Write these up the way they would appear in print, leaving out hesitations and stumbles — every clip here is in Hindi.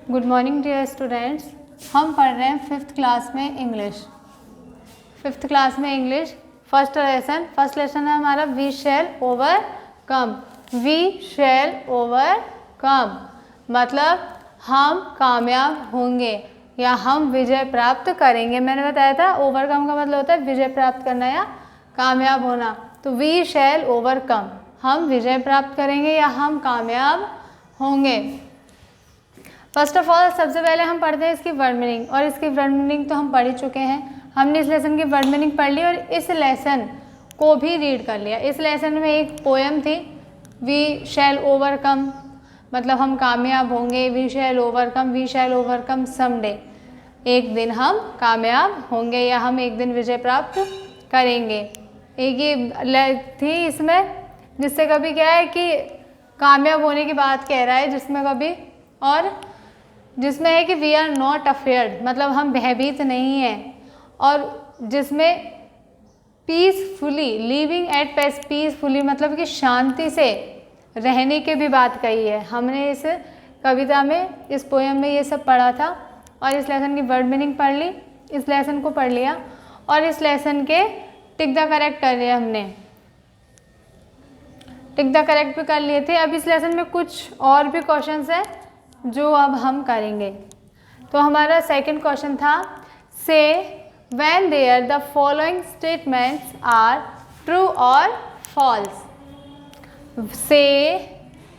Good morning dear students. हम पढ़ रहे हैं 5th क्लास में इंग्लिश। 5th क्लास में इंग्लिश फर्स्ट लेसन है हमारा we shall overcome. We shall overcome मतलब हम कामयाब होंगे या हम विजय प्राप्त करेंगे। मैंने बताया था ओवरकम का मतलब होता है विजय प्राप्त करना या कामयाब होना। तो वी शैल ओवरकम, हम विजय प्राप्त करेंगे या हम कामयाब होंगे। फर्स्ट ऑफ ऑल सबसे पहले हम पढ़ते हैं इसकी वर्ड मीनिंग, और इसकी वर्ड मीनिंग तो हम पढ़ ही चुके हैं। हमने इस लेसन की वर्ड मीनिंग पढ़ ली और इस लेसन को भी रीड कर लिया। इस लेसन में एक पोएम थी, वी शैल ओवरकम मतलब हम कामयाब होंगे। वी शैल ओवरकम समडे, एक दिन हम कामयाब होंगे या हम एक दिन विजय प्राप्त करेंगे। एक ये थी इसमें जिससे कभी क्या है कि कामयाब होने की बात कह रहा है, जिसमें कभी और जिसमें है कि वी आर नॉट अफेयर्ड मतलब हम भयभीत नहीं हैं, और जिसमें peacefully living at peace, peacefully मतलब कि शांति से रहने की भी बात कही है। हमने इस कविता में, इस पोएम में ये सब पढ़ा था और इस लेसन की वर्ड मीनिंग पढ़ ली, इस लेसन को पढ़ लिया और इस लेसन के टिक द करेक्ट कर लिया। हमने टिक द करेक्ट भी कर लिए थे। अब इस लेसन में कुछ और भी क्वेश्चंस हैं जो अब हम करेंगे। तो हमारा सेकंड क्वेश्चन था say when there the following statements are true और false. Say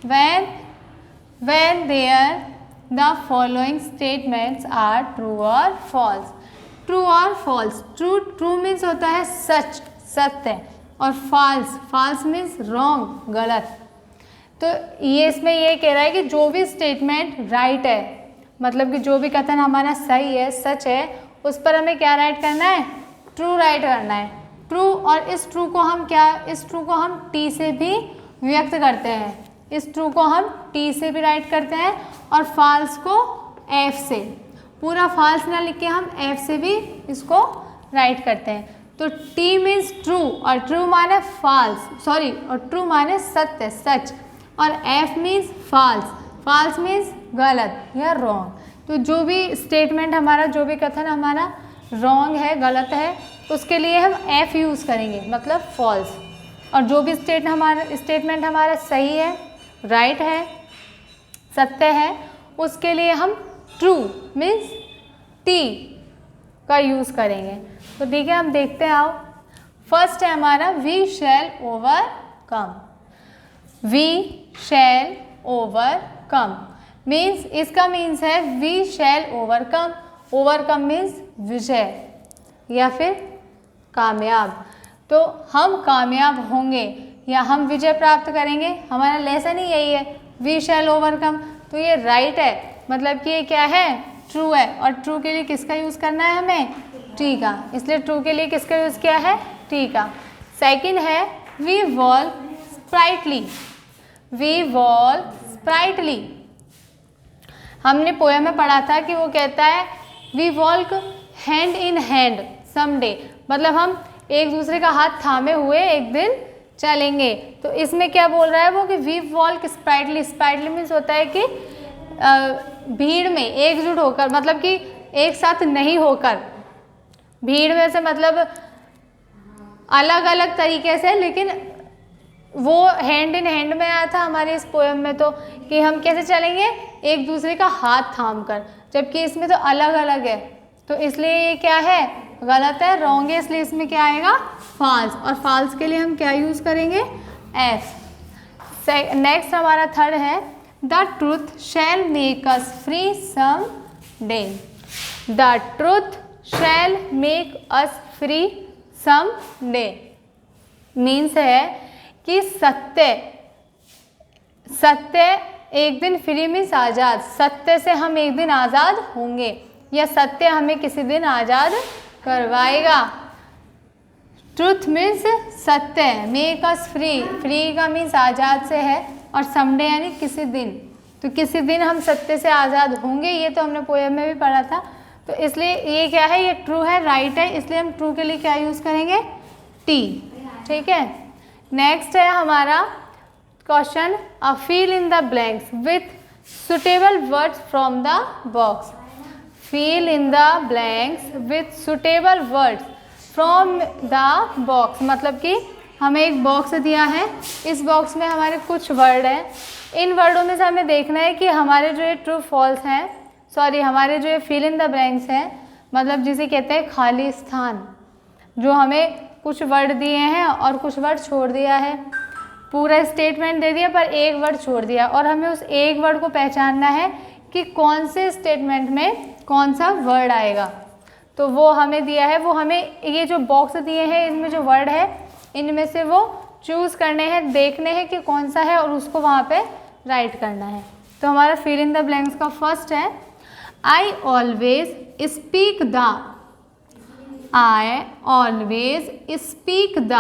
when there the following statements are true और फॉल्स। ट्रू और फॉल्स, ट्रू मीन्स होता है सच, सत्य, और फॉल्स मीन्स रॉन्ग, गलत। तो ये इसमें ये कह रहा है कि जो भी स्टेटमेंट राइट है मतलब कि जो भी कथन हमारा सही है, सच है, उस पर हमें क्या राइट करना है, ट्रू राइट करना है। ट्रू, और इस ट्रू को हम टी से भी व्यक्त करते हैं। इस ट्रू को हम टी से भी राइट करते हैं और फॉल्स को एफ से। पूरा फॉल्स ना लिख के हम एफ से भी इसको राइट करते हैं। तो टी मीन्स ट्रू और ट्रू माने फॉल्स, और ट्रू माने सत्य, सच, और एफ मीन्स फॉल्स मीन्स गलत या रॉन्ग। तो जो भी स्टेटमेंट हमारा, जो भी कथन हमारा रॉन्ग है, गलत है, उसके लिए हम एफ यूज़ करेंगे मतलब फॉल्स। और जो भी स्टेटमेंट हमारा सही है, राइट है, सत्य है, उसके लिए हम ट्रू मीन्स टी का यूज़ करेंगे। तो ठीक है, हम देखते हैं। आओ, फर्स्ट है हमारा we shall overcome. We shall overcome means, इसका मीन्स है we shall overcome. Overcome means विजय या फिर कामयाब। तो हम कामयाब होंगे या हम विजय प्राप्त करेंगे, हमारा लेसन ही यही है, वी शैल ओवरकम। तो ये राइट है मतलब कि ये क्या है, ट्रू है। और ट्रू के लिए किसका यूज़ करना है हमें, टी का, इसलिए ट्रू के लिए किसका यूज़ किया है, टी का। सेकंड है we walk sprightly. We walk sprightly, हमने पोएम में पढ़ा था कि वो कहता है we walk hand in hand someday मतलब हम एक दूसरे का हाथ थामे हुए एक दिन चलेंगे। तो इसमें क्या बोल रहा है वो कि we walk sprightly. Sprightly means होता है कि भीड़ में एकजुट होकर, मतलब कि एक साथ नहीं होकर, भीड़ में से मतलब अलग अलग तरीके से, लेकिन वो हैंड इन हैंड में आया था हमारे इस पोएम में। तो कि हम कैसे चलेंगे, एक दूसरे का हाथ थाम कर, जबकि इसमें तो अलग अलग है। तो इसलिए ये क्या है, गलत है, रॉन्ग है, इसलिए इसमें क्या आएगा, फॉल्स। और फॉल्स के लिए हम क्या यूज़ करेंगे, एफ। नेक्स्ट हमारा थर्ड है the truth shall make us free someday. The truth shall make us free someday means है कि सत्य एक दिन फ्री मीन्स आज़ाद, सत्य से हम एक दिन आज़ाद होंगे या सत्य हमें किसी दिन आज़ाद करवाएगा। ट्रुथ मीन्स सत्य, मेक अस फ्री, फ्री का मीन्स आज़ाद से है, और समडे यानी किसी दिन। तो किसी दिन हम सत्य से आज़ाद होंगे, ये तो हमने पोएम में भी पढ़ा था। तो इसलिए ये क्या है, ये ट्रू है, राइट है, इसलिए हम ट्रू के लिए क्या यूज़ करेंगे, टी। ठीक है। नेक्स्ट है हमारा question, fill in the blanks with suitable words from the box, fill in the blanks with suitable words from the box. मतलब कि हमें एक बॉक्स दिया है, इस बॉक्स में हमारे कुछ वर्ड हैं, इन वर्डों में से हमें देखना है कि हमारे जो ये ट्रू फॉल्स हैं, सॉरी हमारे जो ये फिल इन द ब्लैंक्स हैं, मतलब जिसे कहते हैं खाली स्थान, जो हमें कुछ वर्ड दिए हैं और कुछ वर्ड छोड़ दिया है, पूरा स्टेटमेंट दे दिया पर एक वर्ड छोड़ दिया, और हमें उस एक वर्ड को पहचानना है कि कौन से स्टेटमेंट में कौन सा वर्ड आएगा। तो वो हमें दिया है, वो हमें ये जो बॉक्स दिए हैं इनमें जो वर्ड है इनमें से वो चूज़ करने हैं, देखने हैं कि कौन सा है और उसको वहाँ पे राइट करना है। तो हमारा फिल इन द ब्लैंक्स का फर्स्ट है I always speak the, I always speak the,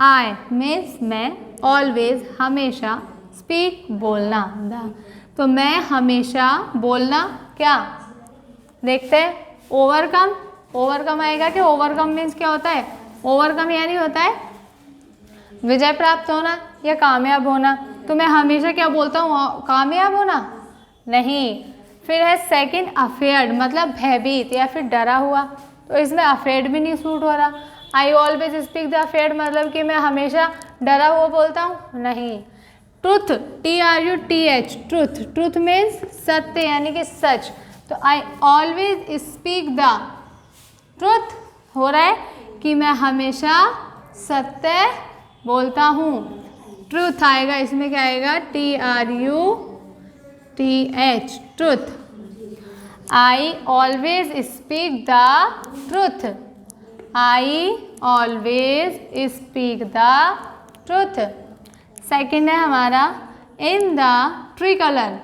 I means मैं, ऑलवेज हमेशा, स्पीक बोलना, द तो मैं हमेशा बोलना, क्या देखते हैं ओवरकम, ओवरकम आएगा कि ओवरकम मीन्स क्या होता है, ओवरकम यानी होता है विजय प्राप्त होना या कामयाब होना। तो मैं हमेशा क्या बोलता हूँ, कामयाब होना नहीं। फिर है सेकंड अफेयर्ड, मतलब भयभीत या फिर डरा हुआ, तो इसमें अफेयर्ड भी नहीं सूट हो रहा। I always speak the afraid मतलब कि मैं हमेशा डरा हुआ बोलता हूँ नहीं। Truth, TRUTH, truth, truth means सत्य यानी कि सच, तो I always speak the truth हो रहा है कि मैं हमेशा सत्य बोलता हूँ। ट्रुथ आएगा, इसमें क्या आएगा, TRUTH, truth. I always speak the truth, I always speak the truth. Second है हमारा इन the tree colour,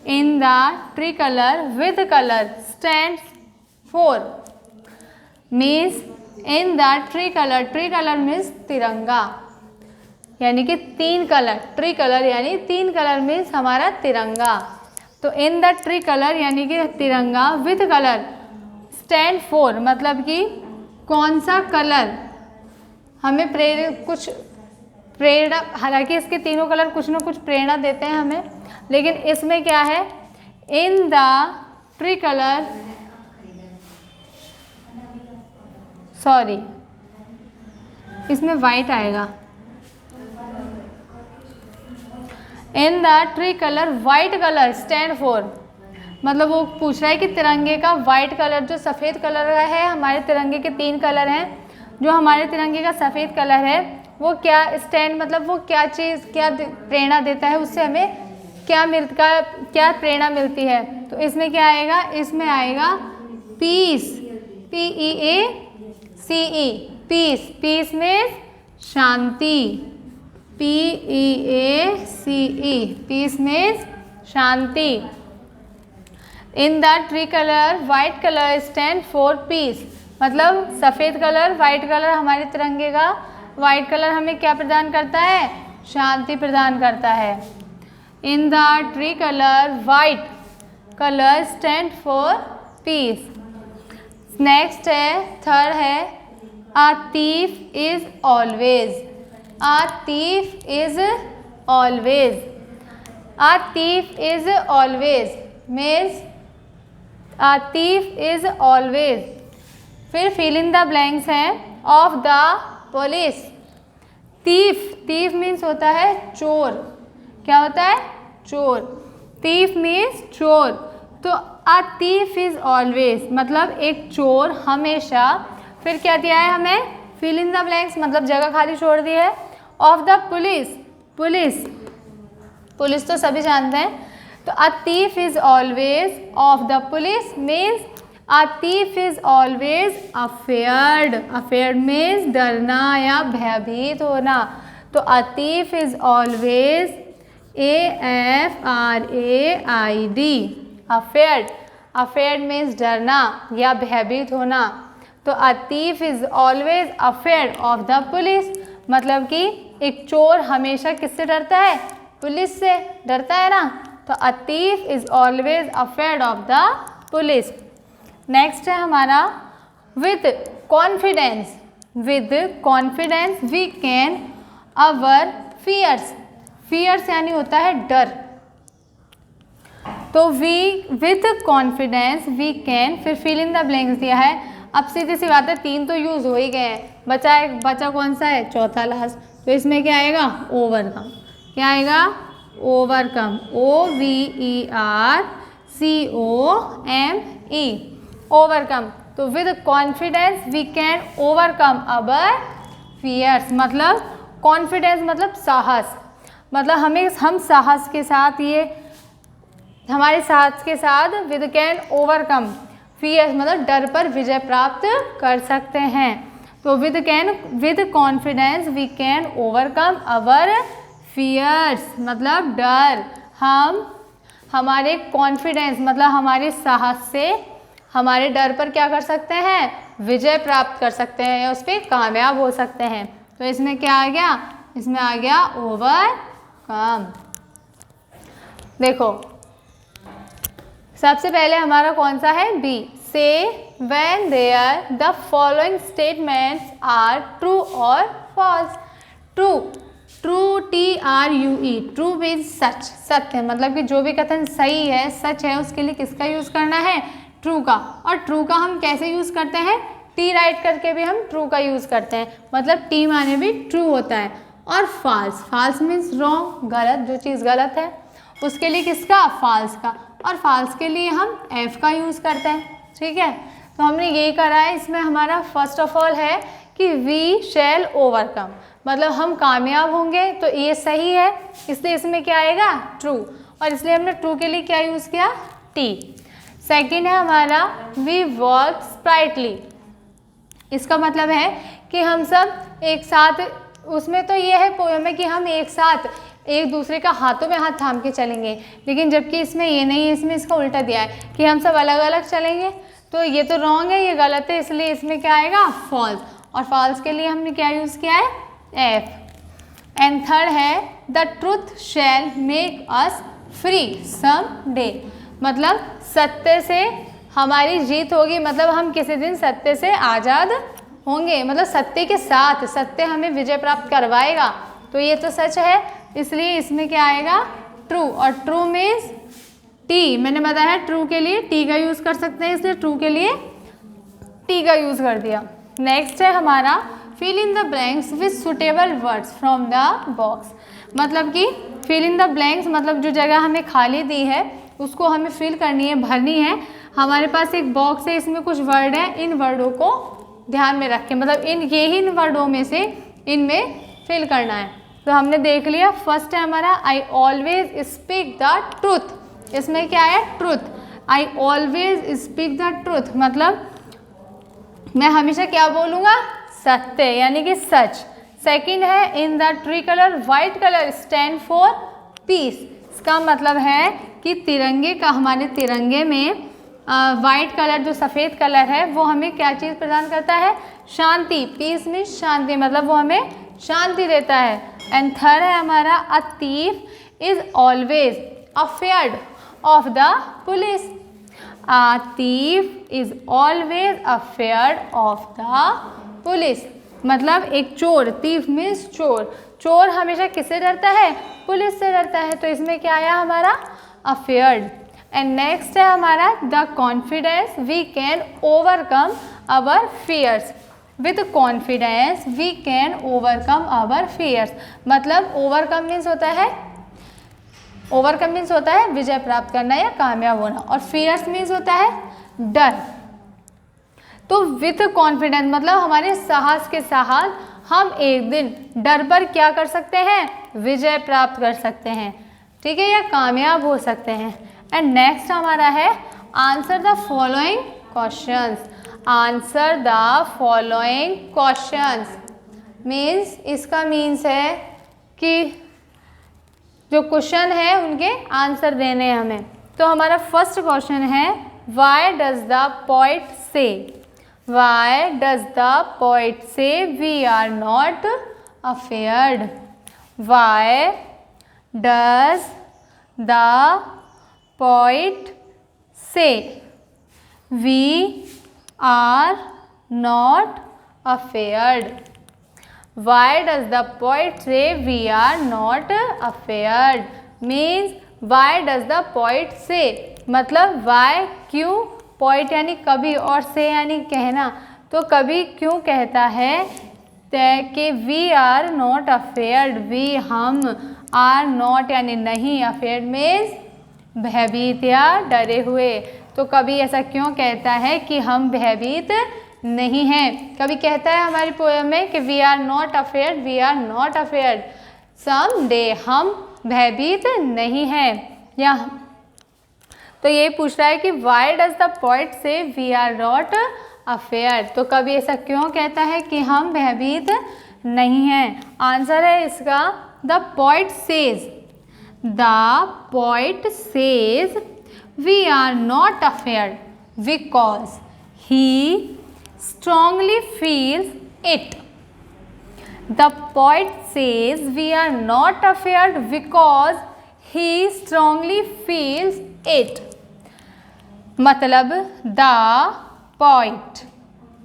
in the tree colour with colour stand for, means in the tree colour, tree colour means तिरंगा यानी कि 3 कलर, ट्री कलर यानी 3 कलर मीन्स हमारा तिरंगा। तो इन द ट्री कलर यानी कि तिरंगा, विद कलर स्टैंड फॉर मतलब कि कौन सा कलर हमें कुछ प्रेरणा, हालांकि इसके तीनों कलर कुछ ना कुछ प्रेरणा देते हैं हमें, लेकिन इसमें क्या है, इन द ट्री कलर, सॉरी इसमें वाइट आएगा, इन the tree colour white colour stand for, मतलब वो पूछ रहा है कि तिरंगे का वाइट कलर, जो सफ़ेद कलर है, हमारे तिरंगे के 3 कलर हैं, जो हमारे तिरंगे का सफ़ेद कलर है वो क्या स्टैंड, मतलब वो क्या चीज़, क्या प्रेरणा देता है, उससे हमें क्या प्रेरणा मिलती है। तो इसमें क्या आएगा, इसमें आएगा पीस, PEACE, पीस, पीस में शांति, PEACE, पीस में शांति। In the tree colour white colour stand for peace, मतलब सफ़ेद कलर, वाइट कलर, हमारे तिरंगे का वाइट कलर हमें क्या प्रदान करता है, शांति प्रदान करता है। इन the tree colour white colour stand for piece. Next है, थर्ड है अ thief is always, a thief is always, a thief is always means a thief is always. फिर फिल इन द ब्लैंक्स हैं of the police. Thief, thief means होता है चोर, क्या होता है, चोर, थीफ मीन्स चोर। तो अ थीफ इज ऑलवेज मतलब एक चोर हमेशा, फिर क्या दिया है हमें, फिल इन द ब्लैंक्स मतलब जगह खाली छोड़ दी है, of the police, police, police तो सभी जानते हैं, तो a thief is always of the police means a thief is always afraid, afraid means डरना या भयभीत होना, तो a thief is always AFRAID, afraid, afraid means डरना या भयभीत होना, तो a thief is always afraid of the police मतलब कि एक चोर हमेशा किससे डरता है, पुलिस से डरता है ना, तो a thief is always afraid of the police. Next है हमारा with confidence, with confidence we can our fears, fears यानी होता है डर, तो we with confidence we can, फिर फिल इन द ब्लैंक्स दिया है। अब सीधी सी बात है, 3 तो यूज़ हो ही गए हैं, बचा कौन सा है, चौथा लास्ट। तो इसमें क्या आएगा, ओवरकम। क्या आएगा, ओवरकम, OVERCOME, ओवरकम। तो with confidence we can overcome our fears, मतलब कॉन्फिडेंस मतलब साहस, मतलब हम साहस के साथ, ये हमारे साहस के साथ विद कैन ओवरकम फियर्स मतलब डर पर विजय प्राप्त कर सकते हैं। तो with confidence we can overcome our fears मतलब डर, हम हमारे कॉन्फिडेंस मतलब हमारे साहस से हमारे डर पर क्या कर सकते हैं, विजय प्राप्त कर सकते हैं या उस पर कामयाब हो सकते हैं। तो इसमें क्या आ गया, इसमें आ गया ओवरकम। देखो सबसे पहले हमारा कौन सा है, B, say when there the following statements are true और false. True, true TRUE, true means सच, सत्य, मतलब कि जो भी कथन सही है, सच है, उसके लिए किसका यूज़ करना है, ट्रू का। और ट्रू का हम कैसे यूज़ करते हैं, टी राइट करके भी हम ट्रू का यूज़ करते हैं, मतलब टी माने भी ट्रू होता है। और फॉल्स, फॉल्स मीन्स रॉन्ग, गलत, जो चीज़ गलत है उसके लिए किसका, फॉल्स का। और फॉल्स के लिए हम एफ का यूज़ करते हैं, ठीक है। तो हमने यही करा है। इसमें हमारा फर्स्ट ऑफ ऑल है कि वी शैल ओवरकम, मतलब हम कामयाब होंगे, तो ये सही है, इसलिए इसमें क्या आएगा, ट्रू, और इसलिए हमने ट्रू के लिए क्या यूज़ किया, टी। सेकंड है हमारा वी वर्क स्प्राइटली, इसका मतलब है कि हम सब एक साथ, उसमें तो ये है पोएम में कि हम एक साथ एक दूसरे का हाथों में हाथ थाम के चलेंगे, लेकिन जबकि इसमें ये नहीं है, इसमें इसका उल्टा दिया है कि हम सब अलग अलग चलेंगे, तो ये तो रॉन्ग है, ये गलत है, इसलिए इसमें क्या आएगा, फॉल्स। और फॉल्स के लिए हमने क्या यूज़ किया है, एफ। एंड थर्ड है the truth shall make us free someday, मतलब सत्य से हमारी जीत होगी, मतलब हम किसी दिन सत्य से आज़ाद होंगे, मतलब सत्य के साथ, सत्य हमें विजय प्राप्त करवाएगा, तो ये तो सच है, इसलिए इसमें क्या आएगा, ट्रू। और ट्रू मीन्स टी, मैंने बताया ट्रू के लिए टी का यूज़ कर सकते हैं, इसलिए ट्रू के लिए टी का यूज़ कर दिया। नेक्स्ट है हमारा fill in the blanks with suitable words from the box, मतलब कि फिल इन द ब्लैंक्स मतलब जो जगह हमें खाली दी है उसको हमें फिल करनी है, भरनी है। हमारे पास एक बॉक्स है, इसमें कुछ वर्ड है, इन वर्डों को ध्यान में रखें, मतलब इन वर्डों में से इनमें फिल करना है। तो हमने देख लिया, फर्स्ट है हमारा I always speak the truth, इसमें क्या है, truth, I always speak the truth मतलब मैं हमेशा क्या बोलूँगा, सत्य, यानी कि सच। सेकंड है इन the tree colour white colour stand for piece, इसका मतलब है कि तिरंगे का, हमारे तिरंगे में वाइट कलर जो सफ़ेद कलर है वो हमें क्या चीज़ प्रदान करता है, शांति, पीस मीन शांति, मतलब वो हमें शांति देता है। एंड थर्ड है हमारा a thief is always afraid of the police, a thief is always afraid of the police, मतलब एक चोर, थीफ मीन्स चोर, चोर हमेशा किससे डरता है, पुलिस से डरता है, तो इसमें क्या आया हमारा, अफेयर्ड। एंड नेक्स्ट है हमारा the confidence we can overcome our fears, with confidence we can overcome our fears, मतलब ओवरकम मीन्स होता है विजय प्राप्त करना या कामयाब होना, और फियर्स मीन्स होता है डर। तो विथ कॉन्फिडेंस मतलब हमारे साहस के साथ हम एक दिन डर पर क्या कर सकते हैं, विजय प्राप्त कर सकते हैं, ठीक है, या कामयाब हो सकते हैं। एंड नेक्स्ट हमारा है answer the following questions, answer the following questions means, इसका मीन्स है कि जो क्वेश्चन है उनके आंसर देने हैं हमें। तो हमारा फर्स्ट क्वेश्चन है why does the poet say, why does the poet say we are not afraid, why does the poet say we are not afraid, why does the poet say we are not afeared means Y does the poet से, मतलब वाई क्यों, पोइट यानी कभी और से यानी कहना, तो कभी क्यों कहता है कि we are not afraid, we हम, आर नॉट यानी नहीं, अफेयर्ड मीन्स भयभीत या डरे हुए, तो कभी ऐसा क्यों कहता है कि हम भयभीत नहीं हैं। कभी कहता है हमारी पोएम में कि we are not afraid, we are not afraid some day, हम भयभीत नहीं हैं। या तो ये पूछ रहा है कि why does the poet say we are not afraid, तो कभी ऐसा क्यों कहता है कि हम भयभीत नहीं हैं। आंसर है इसका the poet says, the poet says we are not afraid because he strongly feels it. The poet says we are not afraid because he strongly feels it. मतलब the poet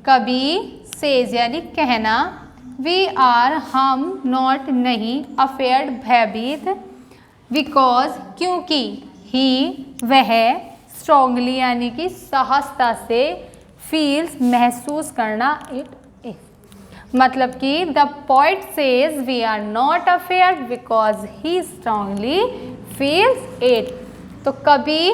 कभी says यानी कहना, we are हम not नहीं, afraid भयभीत, because क्योंकि he वह, strongly यानी कि सहजता से, फील्स महसूस करना, इट इज, मतलब कि the poet says we are not afraid because he strongly feels it. तो कभी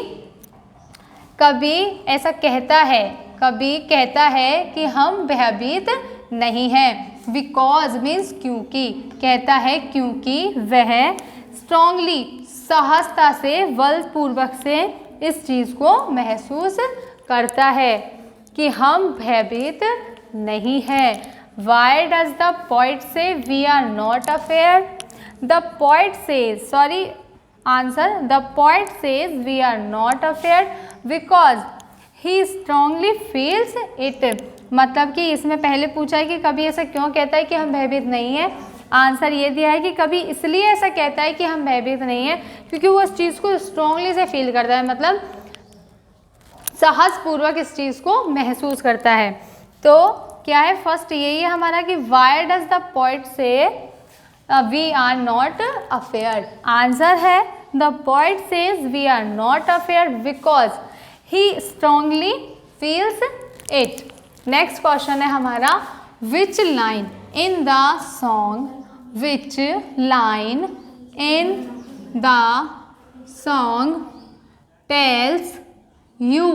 कभी ऐसा कहता है, कभी कहता है कि हम भयभीत नहीं हैं, बिकॉज मीन्स क्योंकि, कहता है क्योंकि वह स्ट्रांगली सहजता से, बलपूर्वक से इस चीज़ को महसूस करता है कि हम भयभीत नहीं हैं। Why does the poet say we are not afraid, the poet says, sorry answer, the poet says we are not afraid because he strongly feels it, मतलब कि इसमें पहले पूछा है कि कभी ऐसा क्यों कहता है कि हम भयभीत नहीं हैं। आंसर ये दिया है कि कभी इसलिए ऐसा कहता है कि हम भयभीत नहीं हैं क्योंकि वो इस चीज़ को स्ट्रांगली से फील करता है, मतलब सहज पूर्वक इस चीज़ को महसूस करता है। तो क्या है, फर्स्ट यही है हमारा कि why does the poet say we are not afraid. Answer है the poet says we are not afraid because he strongly feels it. Next question है हमारा, which line in the song, which line in the song tells you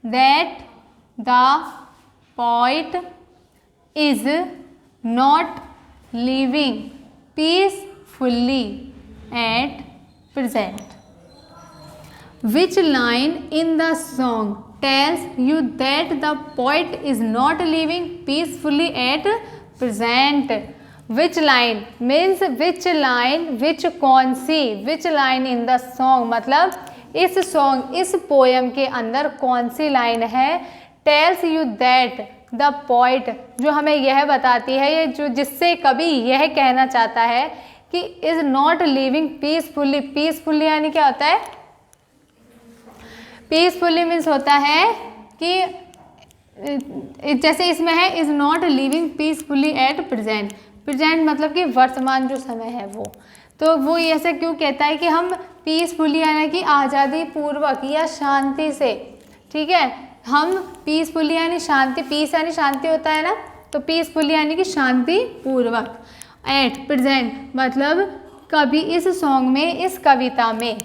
that the poet is not living peacefully at present. Which line in the song tells you that the poet is not living peacefully at present? Which line means which line, which कौन सी, which line in the song मतलब इस सॉन्ग, इस पोएम के अंदर कौन सी लाइन है, tells you that the poet, जो हमें यह बताती है, ये जो जिससे कभी यह कहना चाहता है कि is not living peacefully. Peacefully यानी क्या होता है, पीसफुली मीन्स होता है कि जैसे इसमें है is not living peacefully at present, present मतलब कि वर्तमान जो समय है वो, तो वो ऐसे क्यों कहता है कि हम पीसफुली यानी कि आज़ादी पूर्वक या शांति से, ठीक है, हम पीसफुली यानी शांति, पीस यानी शांति होता है ना, तो पीसफुली यानी कि शांति पूर्वक, एट प्रेजेंट मतलब कभी इस सॉन्ग में, इस कविता में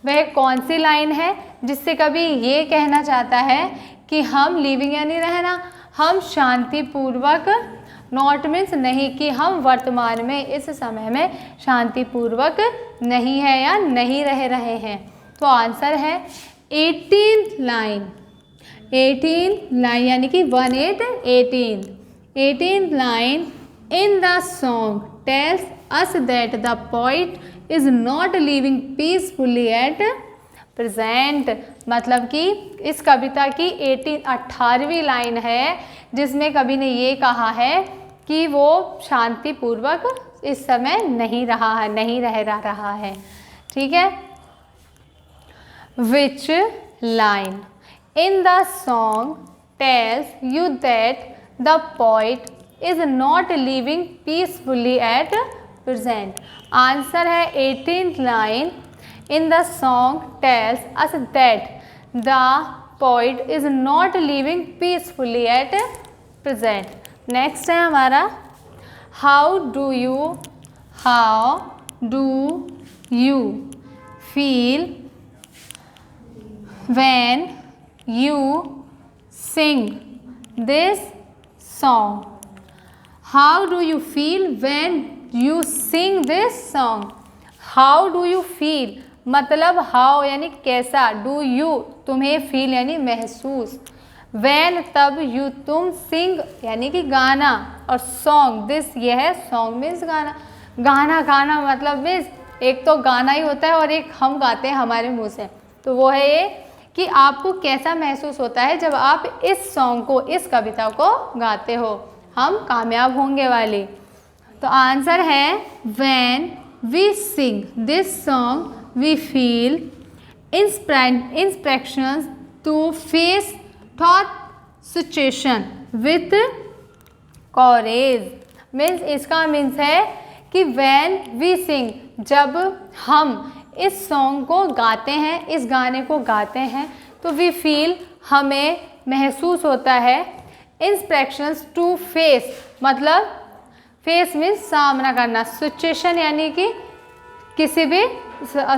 वह कौन सी लाइन है जिससे कभी ये कहना चाहता है कि हम लिविंग यानी रहना, हम शांति पूर्वक, नॉट मीन्स नहीं, कि हम वर्तमान में इस समय में शांति पूर्वक नहीं है या नहीं रह रहे हैं। तो आंसर है 18th लाइन, 18th लाइन यानी कि 18th line in the song tells us that the poet is not living peacefully at present, मतलब कि इस कविता की 18वीं लाइन है जिसमें कवि ने ये कहा है कि वो शांतिपूर्वक इस समय नहीं रहा है, नहीं रह रहा है, ठीक है। विच line in the song tells you that the poet is not living peacefully at present. Answer है 18th line in the song tells us that the poet is not living peacefully at present. Next है हमारा how do you feel when you sing this song? How do you feel when you sing this song? How do you feel मतलब how यानी कैसा, do you तुम्हें feel यानी महसूस, when तब, you तुम, sing यानी कि गाना, और song this यह है, song means गाना. गाना मतलब मीन्स एक तो गाना ही होता है और एक हम गाते हैं हमारे मुंह से. तो वो है ये कि आपको कैसा महसूस होता है जब आप इस सॉन्ग को, इस कविता को गाते हो. हम कामयाब होंगे वाली. तो आंसर है when we sing this song we feel inspirations to face tough situation with courage. Means इसका मीन्स है कि when we sing जब हम इस सॉन्ग को गाते हैं, इस गाने को गाते हैं, तो we feel हमें महसूस होता है इंस्पिरेशंस टू फेस मतलब फेस मीन्स सामना करना, सिचुएशन यानी कि किसी भी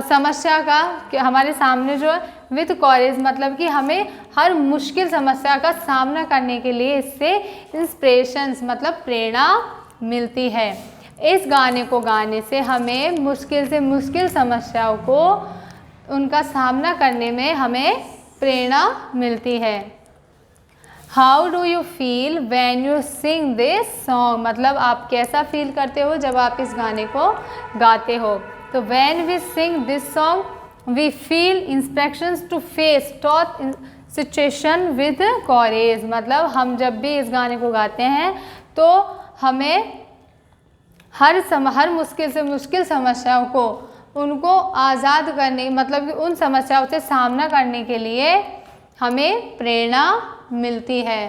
समस्या का हमारे सामने जो विद कॉरेज मतलब कि हमें हर मुश्किल समस्या का सामना करने के लिए इससे इंस्पिरेशंस मतलब प्रेरणा मिलती है. इस गाने को गाने से हमें मुश्किल से मुश्किल समस्याओं को उनका सामना करने में हमें प्रेरणा मिलती है. How do you feel when you sing this song मतलब आप कैसा फील करते हो जब आप इस गाने को गाते हो. तो when we sing this song we feel inspirations to face tough situation with courage मतलब हम जब भी इस गाने को गाते हैं तो हमें हर मुश्किल से मुश्किल समस्याओं को उनको आज़ाद करने मतलब कि उन समस्याओं से सामना करने के लिए हमें प्रेरणा मिलती है.